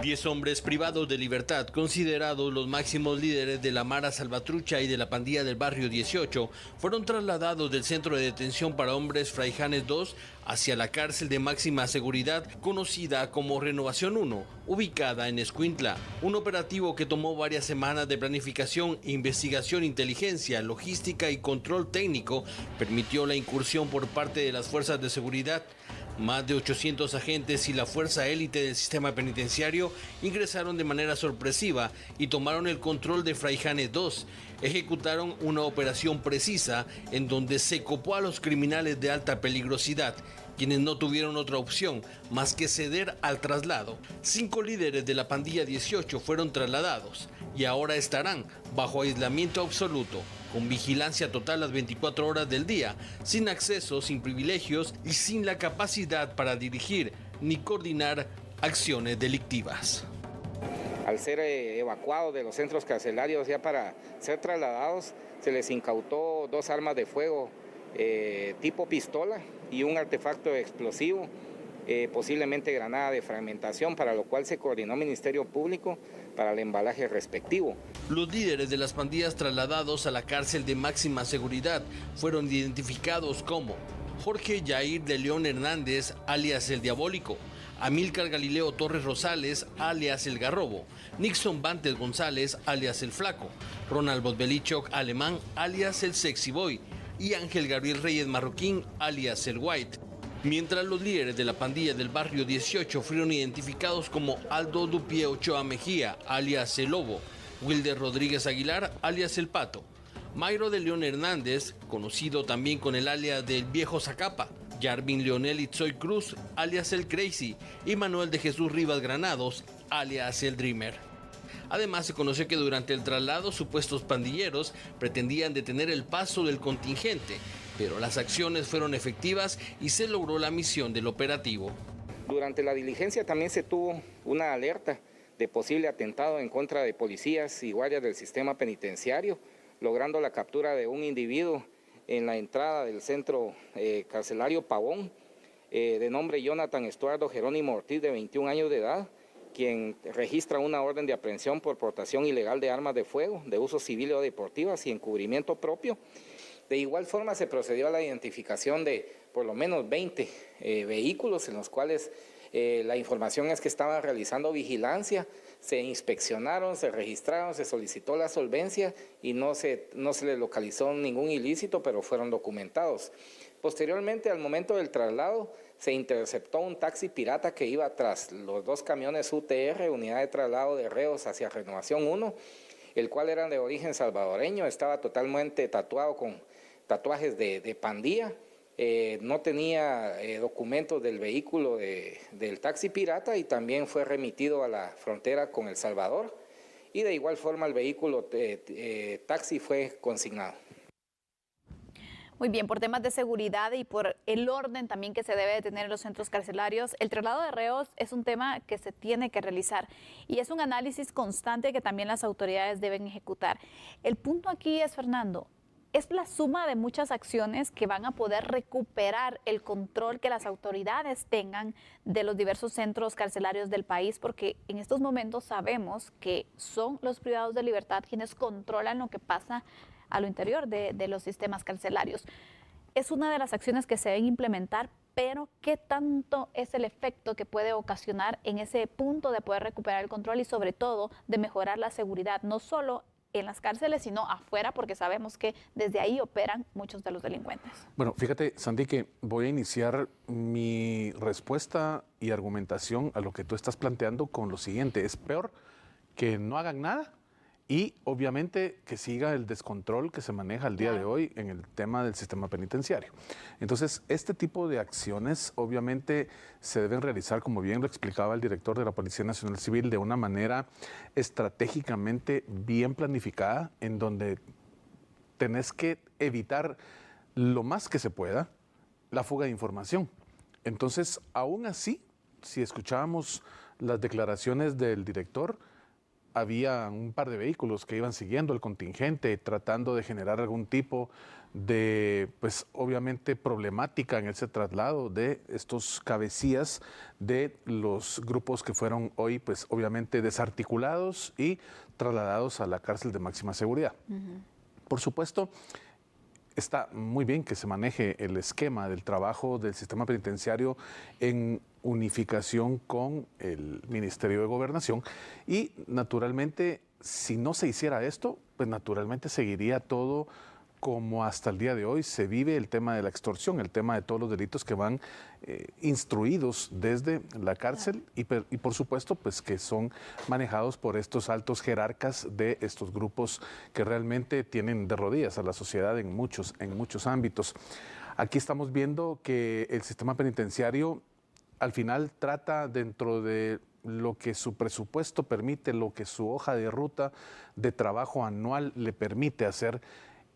10 hombres privados de libertad, considerados los máximos líderes de la Mara Salvatrucha y de la pandilla del barrio 18, fueron trasladados del centro de detención para hombres Fraijanes 2 hacia la cárcel de máxima seguridad conocida como Renovación 1, ubicada en Escuintla. Un operativo que tomó varias semanas de planificación, investigación, inteligencia, logística y control técnico permitió la incursión por parte de las fuerzas de seguridad. Más de 800 agentes y la fuerza élite del sistema penitenciario ingresaron de manera sorpresiva y tomaron el control de Fraijanes 2. Ejecutaron una operación precisa en donde se copó a los criminales de alta peligrosidad, quienes no tuvieron otra opción más que ceder al traslado. 5 líderes de la pandilla 18 fueron trasladados y ahora estarán bajo aislamiento absoluto, con vigilancia total las 24 horas del día, sin acceso, sin privilegios y sin la capacidad para dirigir ni coordinar acciones delictivas. Al ser evacuados de los centros carcelarios ya para ser trasladados, se les incautó 2 armas de fuego tipo pistola y un artefacto explosivo, posiblemente granada de fragmentación, para lo cual se coordinó Ministerio Público para el embalaje respectivo. Los líderes de las pandillas trasladados a la cárcel de máxima seguridad fueron identificados como Jorge Yair de León Hernández, alias El Diabólico; Amílcar Galileo Torres Rosales, alias El Garrobo; Nixon Bantes González, alias El Flaco; Ronald Bosbelichok Alemán, alias El Sexy Boy; y Ángel Gabriel Reyes Marroquín, alias El White. Mientras los líderes de la pandilla del barrio 18 fueron identificados como Aldo Dupie Ochoa Mejía, alias El Lobo; Wilder Rodríguez Aguilar, alias El Pato; Mayro de León Hernández, conocido también con el alias del Viejo Zacapa; Yarvin Leonel Itzoy Cruz, alias El Crazy; y Manuel de Jesús Rivas Granados, alias El Dreamer. Además, se conoció que durante el traslado supuestos pandilleros pretendían detener el paso del contingente, pero las acciones fueron efectivas y se logró la misión del operativo. Durante la diligencia también se tuvo una alerta de posible atentado en contra de policías y guardias del sistema penitenciario, logrando la captura de un individuo en la entrada del centro carcelario Pavón, de nombre Jonathan Estuardo Jerónimo Ortiz, de 21 años de edad, quien registra una orden de aprehensión por portación ilegal de armas de fuego, de uso civil o deportivas y encubrimiento propio. De igual forma se procedió a la identificación de por lo menos 20 vehículos en los cuales la información es que estaban realizando vigilancia, se inspeccionaron, se registraron, se solicitó la solvencia y no se le localizó ningún ilícito, pero fueron documentados. Posteriormente, al momento del traslado, se interceptó un taxi pirata que iba tras los 2 camiones UTR, unidad de traslado de reos hacia Renovación 1, el cual era de origen salvadoreño, estaba totalmente tatuado con tatuajes de pandilla, no tenía documentos del vehículo del taxi pirata y también fue remitido a la frontera con El Salvador, y de igual forma el vehículo taxi fue consignado. Muy bien, por temas de seguridad y por el orden también que se debe de tener en los centros carcelarios, el traslado de reos es un tema que se tiene que realizar y es un análisis constante que también las autoridades deben ejecutar. El punto aquí es, Fernando, es la suma de muchas acciones que van a poder recuperar el control que las autoridades tengan de los diversos centros carcelarios del país, porque en estos momentos sabemos que son los privados de libertad quienes controlan lo que pasa a lo interior de los sistemas carcelarios. Es una de las acciones que se deben implementar, pero ¿qué tanto es el efecto que puede ocasionar en ese punto de poder recuperar el control y sobre todo de mejorar la seguridad, no solo en las cárceles, sino afuera, porque sabemos que desde ahí operan muchos de los delincuentes? Bueno, fíjate, Sandy, que voy a iniciar mi respuesta y argumentación a lo que tú estás planteando con lo siguiente. Es peor que no hagan nada y obviamente que siga el descontrol que se maneja al día de hoy en el tema del sistema penitenciario. Entonces, este tipo de acciones obviamente se deben realizar, como bien lo explicaba el director de la Policía Nacional Civil, de una manera estratégicamente bien planificada, en donde tenés que evitar lo más que se pueda la fuga de información. Entonces, aún así, si escuchábamos las declaraciones del director, había un par de vehículos que iban siguiendo el contingente, tratando de generar algún tipo de, pues obviamente, problemática en ese traslado de estos cabecillas de los grupos que fueron hoy, pues obviamente, desarticulados y trasladados a la cárcel de máxima seguridad. Por supuesto, está muy bien que se maneje el esquema del trabajo del sistema penitenciario en unificación con el Ministerio de Gobernación y naturalmente si no se hiciera esto, pues naturalmente seguiría todo como hasta el día de hoy se vive el tema de la extorsión, el tema de todos los delitos que van instruidos desde la cárcel y por supuesto pues que son manejados por estos altos jerarcas de estos grupos que realmente tienen de rodillas a la sociedad en muchos ámbitos. Aquí estamos viendo que el sistema penitenciario al final trata dentro de lo que su presupuesto permite, lo que su hoja de ruta de trabajo anual le permite hacer.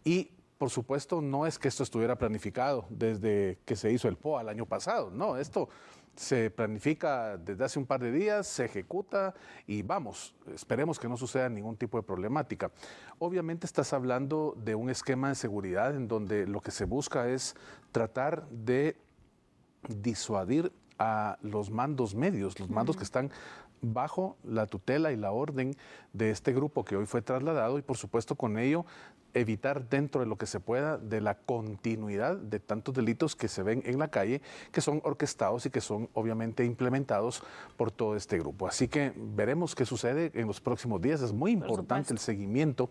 Y, por supuesto, no es que esto estuviera planificado desde que se hizo el POA el año pasado. No, esto se planifica desde hace un par de días, se ejecuta y vamos, esperemos que no suceda ningún tipo de problemática. Obviamente estás hablando de un esquema de seguridad en donde lo que se busca es tratar de disuadir a los mandos medios, los mandos que están bajo la tutela y la orden de este grupo que hoy fue trasladado y por supuesto con ello evitar dentro de lo que se pueda de la continuidad de tantos delitos que se ven en la calle, que son orquestados y que son obviamente implementados por todo este grupo. Así que veremos qué sucede en los próximos días. Es muy importante el seguimiento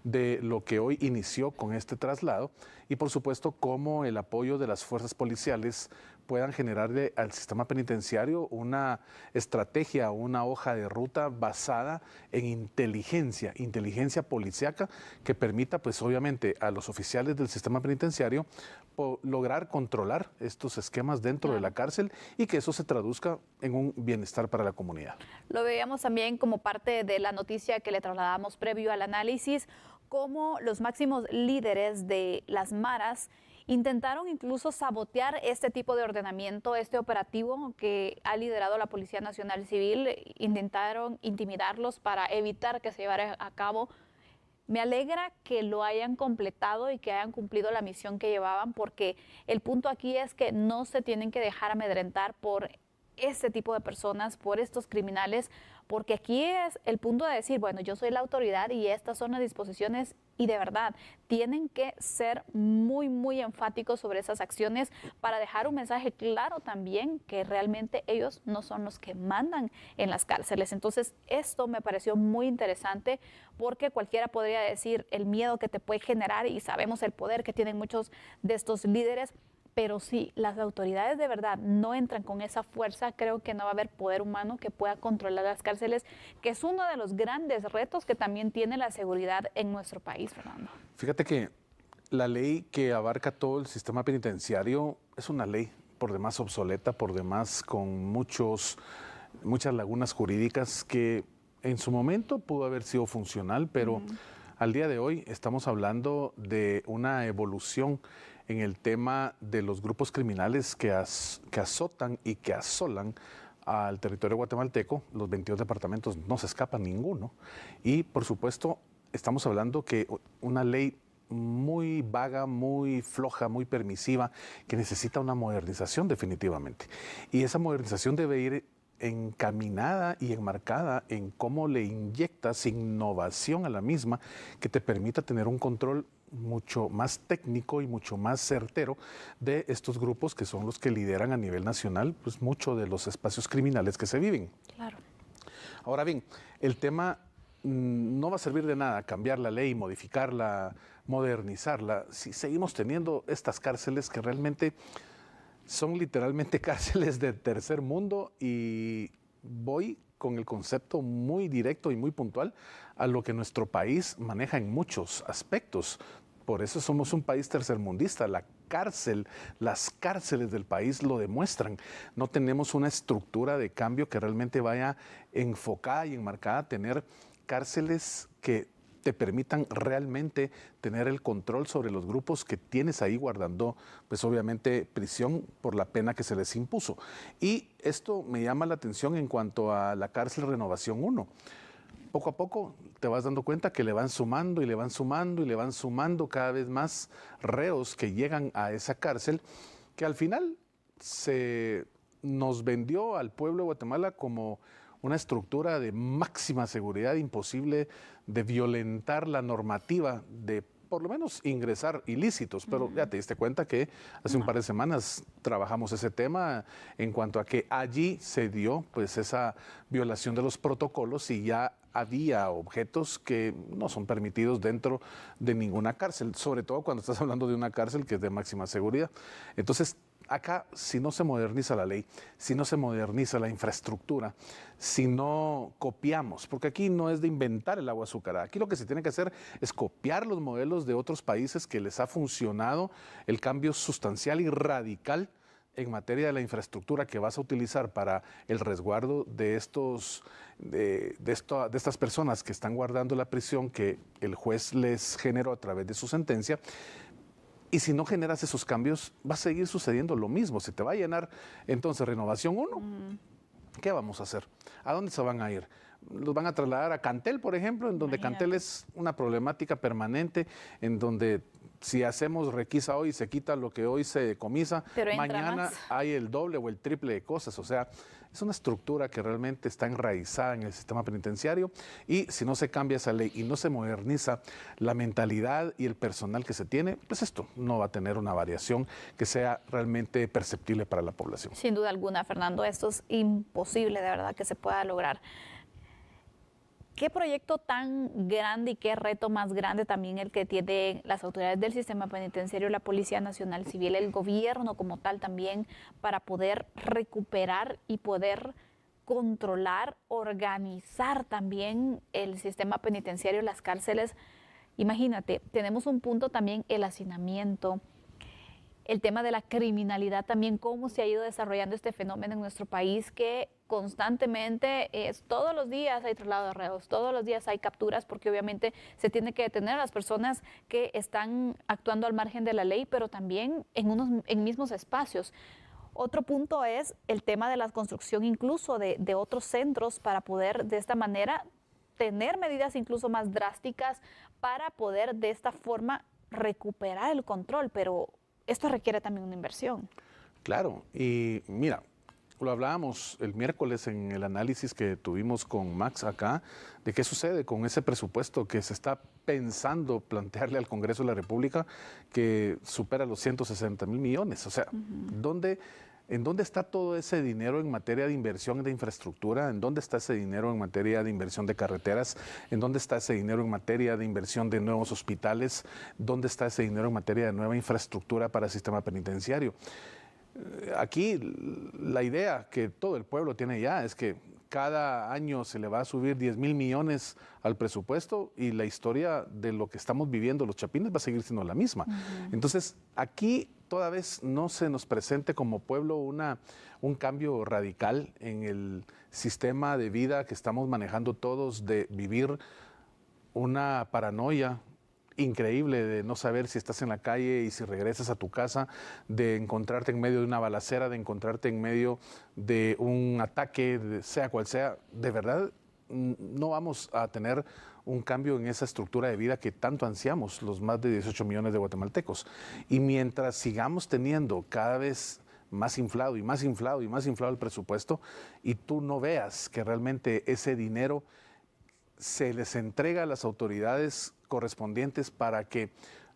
de lo que hoy inició con este traslado y por supuesto cómo el apoyo de las fuerzas policiales puedan generarle al sistema penitenciario una estrategia, una hoja de ruta basada en inteligencia policíaca que permita pues obviamente a los oficiales del sistema penitenciario lograr controlar estos esquemas dentro de la cárcel y que eso se traduzca en un bienestar para la comunidad. Lo veíamos también como parte de la noticia que le trasladamos previo al análisis, cómo los máximos líderes de las maras intentaron incluso sabotear este tipo de ordenamiento, este operativo que ha liderado la Policía Nacional Civil. Intentaron intimidarlos para evitar que se llevara a cabo. Me alegra que lo hayan completado y que hayan cumplido la misión que llevaban, porque el punto aquí es que no se tienen que dejar amedrentar por este tipo de personas, por estos criminales, porque aquí es el punto de decir, bueno, yo soy la autoridad y estas son las disposiciones y de verdad tienen que ser muy, muy enfáticos sobre esas acciones para dejar un mensaje claro también que realmente ellos no son los que mandan en las cárceles. Entonces, esto me pareció muy interesante porque cualquiera podría decir el miedo que te puede generar y sabemos el poder que tienen muchos de estos líderes. Pero si las autoridades de verdad no entran con esa fuerza, creo que no va a haber poder humano que pueda controlar las cárceles, que es uno de los grandes retos que también tiene la seguridad en nuestro país, Fernando. Fíjate que la ley que abarca todo el sistema penitenciario es una ley por demás obsoleta, por demás con muchas lagunas jurídicas que en su momento pudo haber sido funcional, pero al día de hoy estamos hablando de una evolución en el tema de los grupos criminales que azotan y que asolan al territorio guatemalteco. Los 22 departamentos no se escapa ninguno. Y por supuesto estamos hablando que una ley muy vaga, muy floja, muy permisiva, que necesita una modernización definitivamente. Y esa modernización debe ir encaminada y enmarcada en cómo le inyectas innovación a la misma que te permita tener un control mucho más técnico y mucho más certero de estos grupos que son los que lideran a nivel nacional pues mucho de los espacios criminales que se viven. Claro. Ahora bien, el tema no va a servir de nada cambiar la ley, modificarla, modernizarla, si seguimos teniendo estas cárceles que realmente son literalmente cárceles de tercer mundo y voy con el concepto muy directo y muy puntual a lo que nuestro país maneja en muchos aspectos. Por eso somos un país tercermundista. Las cárceles del país lo demuestran. No tenemos una estructura de cambio que realmente vaya enfocada y enmarcada a tener cárceles que te permitan realmente tener el control sobre los grupos que tienes ahí guardando, pues obviamente prisión por la pena que se les impuso. Y esto me llama la atención en cuanto a la cárcel Renovación 1, poco a poco te vas dando cuenta que le van sumando y le van sumando y le van sumando cada vez más reos que llegan a esa cárcel, que al final se nos vendió al pueblo de Guatemala como una estructura de máxima seguridad, imposible de violentar la normativa, de por lo menos ingresar ilícitos, pero ya te diste cuenta que hace un par de semanas trabajamos ese tema en cuanto a que allí se dio pues esa violación de los protocolos y ya había objetos que no son permitidos dentro de ninguna cárcel, sobre todo cuando estás hablando de una cárcel que es de máxima seguridad. Entonces, acá, si no se moderniza la ley, si no se moderniza la infraestructura, si no copiamos, porque aquí no es de inventar el agua azucarada, aquí lo que se tiene que hacer es copiar los modelos de otros países que les ha funcionado el cambio sustancial y radical en materia de la infraestructura que vas a utilizar para el resguardo de estas personas que están guardando la prisión que el juez les generó a través de su sentencia. Y si no generas esos cambios, va a seguir sucediendo lo mismo. Se te va a llenar entonces Renovación 1. ¿Qué vamos a hacer? ¿A dónde se van a ir? Los van a trasladar a Cantel, por ejemplo, en donde Cantel es una problemática permanente, en donde si hacemos requisa hoy, se quita lo que hoy se decomisa, mañana hay el doble o el triple de cosas. O sea, es una estructura que realmente está enraizada en el sistema penitenciario y si no se cambia esa ley y no se moderniza la mentalidad y el personal que se tiene, pues esto no va a tener una variación que sea realmente perceptible para la población. Sin duda alguna, Fernando, esto es imposible de verdad que se pueda lograr. ¿Qué proyecto tan grande y qué reto más grande también el que tienen las autoridades del sistema penitenciario, la Policía Nacional Civil, el gobierno como tal también, para poder recuperar y poder controlar, organizar también el sistema penitenciario, las cárceles? Imagínate, tenemos un punto también, el hacinamiento, el tema de la criminalidad también, cómo se ha ido desarrollando este fenómeno en nuestro país, que constantemente todos los días hay traslado de reos, todos los días hay capturas, porque obviamente se tiene que detener a las personas que están actuando al margen de la ley, pero también en mismos espacios. Otro punto es el tema de la construcción incluso de otros centros para poder de esta manera tener medidas incluso más drásticas para poder de esta forma recuperar el control, pero esto requiere también una inversión. Claro, y mira, lo hablábamos el miércoles en el análisis que tuvimos con Max acá, de qué sucede con ese presupuesto que se está pensando plantearle al Congreso de la República, que supera los 160,000 millones. O sea, ¿en dónde está todo ese dinero en materia de inversión de infraestructura? ¿En dónde está ese dinero en materia de inversión de carreteras? ¿En dónde está ese dinero en materia de inversión de nuevos hospitales? ¿Dónde está ese dinero en materia de nueva infraestructura para el sistema penitenciario? Aquí la idea que todo el pueblo tiene ya es que cada año se le va a subir 10,000 millones al presupuesto y la historia de lo que estamos viviendo los chapines va a seguir siendo la misma. Entonces, aquí toda vez no se nos presente como pueblo un cambio radical en el sistema de vida que estamos manejando todos, de vivir una paranoia increíble de no saber si estás en la calle y si regresas a tu casa, de encontrarte en medio de una balacera, de encontrarte en medio de un ataque, sea cual sea. De verdad, no vamos a tener un cambio en esa estructura de vida que tanto ansiamos los más de 18 millones de guatemaltecos. Y mientras sigamos teniendo cada vez más inflado y más inflado y más inflado el presupuesto y tú no veas que realmente ese dinero se les entrega a las autoridades correspondientes para que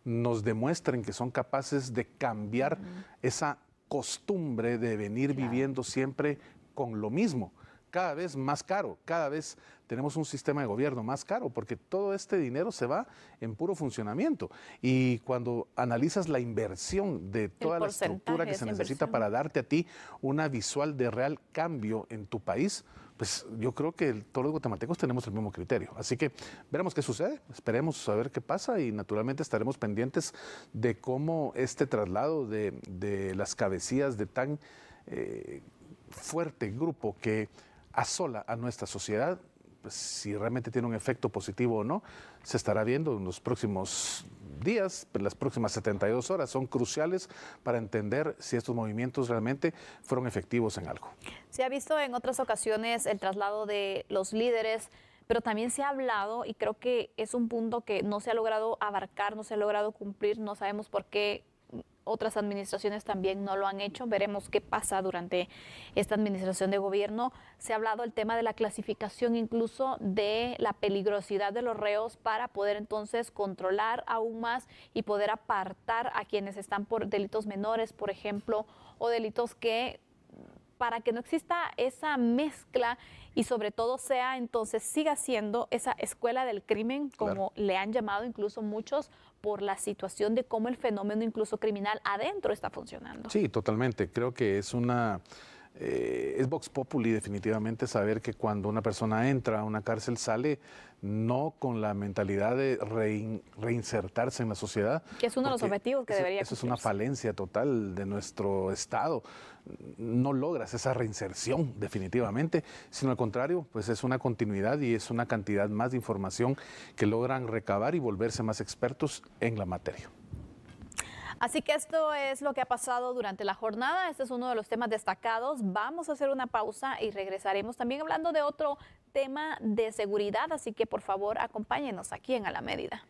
nos demuestren que son capaces de cambiar esa costumbre de venir viviendo siempre con lo mismo, cada vez más caro, cada vez tenemos un sistema de gobierno más caro, porque todo este dinero se va en puro funcionamiento. Y cuando analizas la inversión de toda la estructura que se necesita para darte a ti una visual de real cambio en tu país, pues yo creo que todos los guatemaltecos tenemos el mismo criterio. Así que veremos qué sucede, esperemos saber qué pasa y naturalmente estaremos pendientes de cómo este traslado de las cabecillas de tan fuerte grupo que asola a nuestra sociedad, pues, si realmente tiene un efecto positivo o no, se estará viendo en los próximos días, las próximas 72 horas son cruciales para entender si estos movimientos realmente fueron efectivos en algo. Se ha visto en otras ocasiones el traslado de los líderes, pero también se ha hablado, y creo que es un punto que no se ha logrado abarcar, no se ha logrado cumplir, no sabemos por qué otras administraciones también no lo han hecho. Veremos qué pasa durante esta administración de gobierno. Se ha hablado del tema de la clasificación, incluso de la peligrosidad de los reos, para poder entonces controlar aún más y poder apartar a quienes están por delitos menores, por ejemplo, o delitos que, para que no exista esa mezcla y sobre todo sea, entonces siga siendo esa escuela del crimen, como le han llamado incluso muchos, por la situación de cómo el fenómeno incluso criminal adentro está funcionando. Sí, totalmente. Creo que es es vox populi definitivamente saber que cuando una persona entra a una cárcel sale no con la mentalidad de reinsertarse en la sociedad. Que es uno de los objetivos que debería cumplirse. Eso es una falencia total de nuestro Estado. No logras esa reinserción definitivamente, sino al contrario, pues es una continuidad y es una cantidad más de información que logran recabar y volverse más expertos en la materia. Así que esto es lo que ha pasado durante la jornada. Este es uno de los temas destacados. Vamos a hacer una pausa y regresaremos también hablando de otro tema de seguridad. Así que por favor acompáñenos aquí en A la Medida.